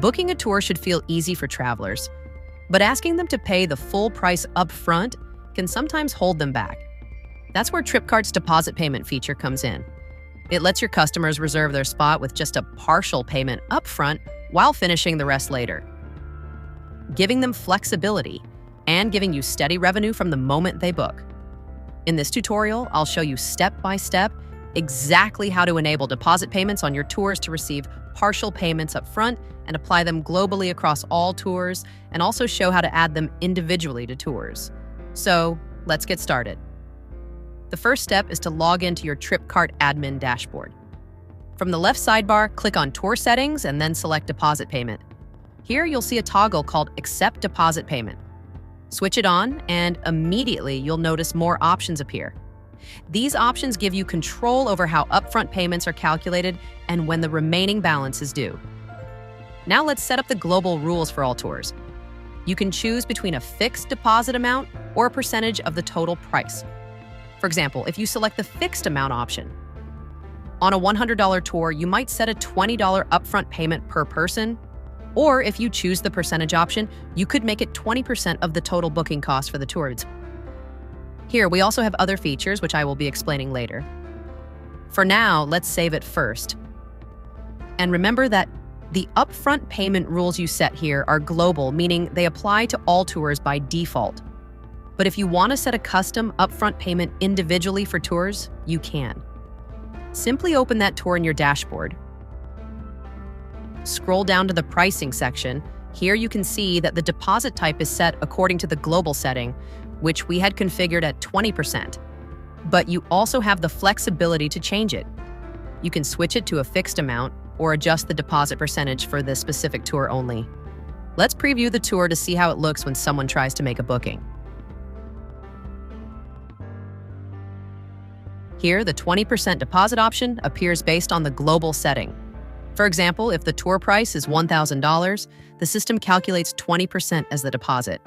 Booking a tour should feel easy for travelers, but asking them to pay the full price upfront can sometimes hold them back. That's where Tripcart's deposit payment feature comes in. It lets your customers reserve their spot with just a partial payment upfront while finishing the rest later, giving them flexibility and giving you steady revenue from the moment they book. In this tutorial, I'll show you step by step exactly how to enable deposit payments on your tours to receive partial payments up front and apply them globally across all tours, and also show how to add them individually to tours. So let's get started. The first step is to log into your Tripcart admin dashboard. From the left sidebar, click on Tour Settings and then select Deposit Payment. Here you'll see a toggle called Accept Deposit Payment. Switch it on and immediately you'll notice more options appear. These options give you control over how upfront payments are calculated and when the remaining balance is due. Now let's set up the global rules for all tours. You can choose between a fixed deposit amount or a percentage of the total price. For example, if you select the fixed amount option, on a $100 tour, you might set a $20 upfront payment per person, or if you choose the percentage option, you could make it 20% of the total booking cost for the tour. Here, we also have other features, which I will be explaining later. For now, let's save it first. And remember that the upfront payment rules you set here are global, meaning they apply to all tours by default. But if you want to set a custom upfront payment individually for tours, you can. Simply open that tour in your dashboard. Scroll down to the pricing section. Here you can see that the deposit type is set according to the global setting, which we had configured at 20%. But you also have the flexibility to change it. You can switch it to a fixed amount or adjust the deposit percentage for this specific tour only. Let's preview the tour to see how it looks when someone tries to make a booking. Here, the 20% deposit option appears based on the global setting. For example, if the tour price is $1,000, the system calculates 20% as the deposit.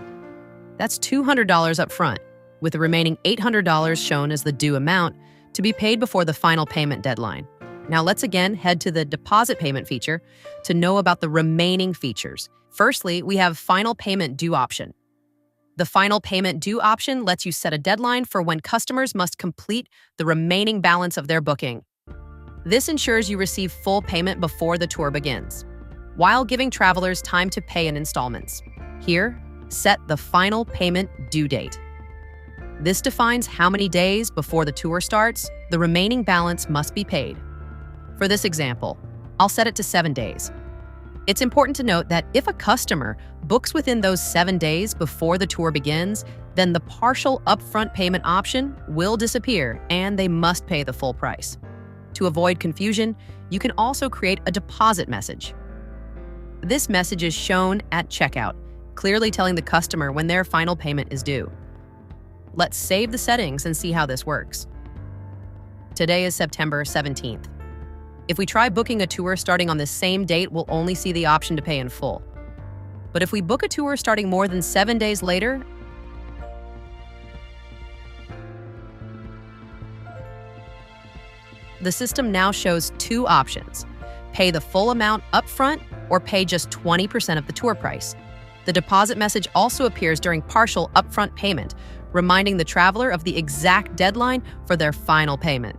That's $200 up front, with the remaining $800 shown as the due amount to be paid before the final payment deadline. Now let's again head to the deposit payment feature to know about the remaining features. Firstly, we have final payment due option. The final payment due option lets you set a deadline for when customers must complete the remaining balance of their booking. This ensures you receive full payment before the tour begins, while giving travelers time to pay in installments. Here, set the final payment due date. This defines how many days before the tour starts the remaining balance must be paid. For this example, I'll set it to 7 days. It's important to note that if a customer books within those 7 days before the tour begins, then the partial upfront payment option will disappear and they must pay the full price. To avoid confusion, you can also create a deposit message. This message is shown at checkout, clearly telling the customer when their final payment is due. Let's save the settings and see how this works. Today is September 17th. If we try booking a tour starting on the same date, we'll only see the option to pay in full. But if we book a tour starting more than 7 days later, the system now shows two options: pay the full amount upfront or pay just 20% of the tour price. The deposit message also appears during partial upfront payment, reminding the traveler of the exact deadline for their final payment.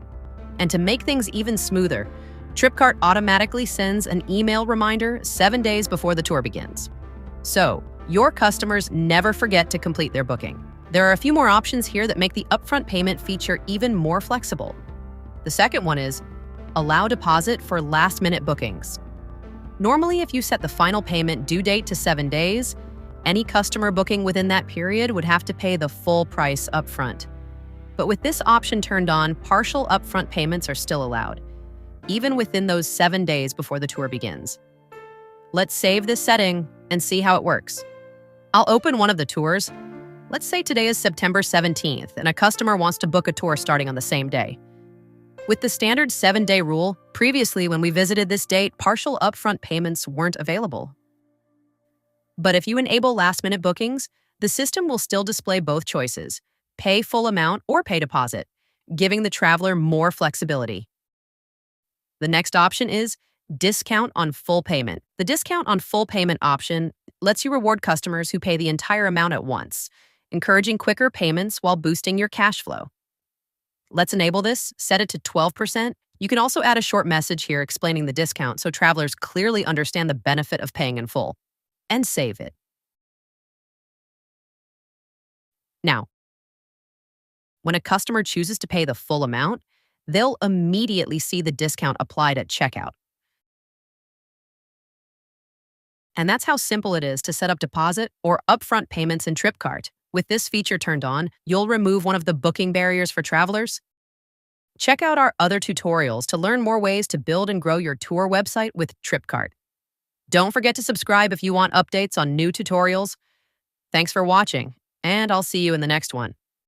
And to make things even smoother, Tripcart automatically sends an email reminder 7 days before the tour begins. So, your customers never forget to complete their booking. There are a few more options here that make the upfront payment feature even more flexible. The second one is allow deposit for last-minute bookings. Normally, if you set the final payment due date to 7 days, any customer booking within that period would have to pay the full price upfront. But with this option turned on, partial upfront payments are still allowed, even within those 7 days before the tour begins. Let's save this setting and see how it works. I'll open one of the tours. Let's say today is September 17th and a customer wants to book a tour starting on the same day. With the standard 7-day rule, previously when we visited this date, partial upfront payments weren't available. But if you enable last-minute bookings, the system will still display both choices: pay full amount or pay deposit, giving the traveler more flexibility. The next option is Discount on full payment. The discount on full payment option lets you reward customers who pay the entire amount at once, encouraging quicker payments while boosting your cash flow. Let's enable this, set it to 12%. You can also add a short message here explaining the discount so travelers clearly understand the benefit of paying in full. And save it. Now, when a customer chooses to pay the full amount, they'll immediately see the discount applied at checkout. And that's how simple it is to set up deposit or upfront payments in Tripcart. With this feature turned on, you'll remove one of the booking barriers for travelers. Check out our other tutorials to learn more ways to build and grow your tour website with Tripcart. Don't forget to subscribe if you want updates on new tutorials. Thanks for watching, and I'll see you in the next one.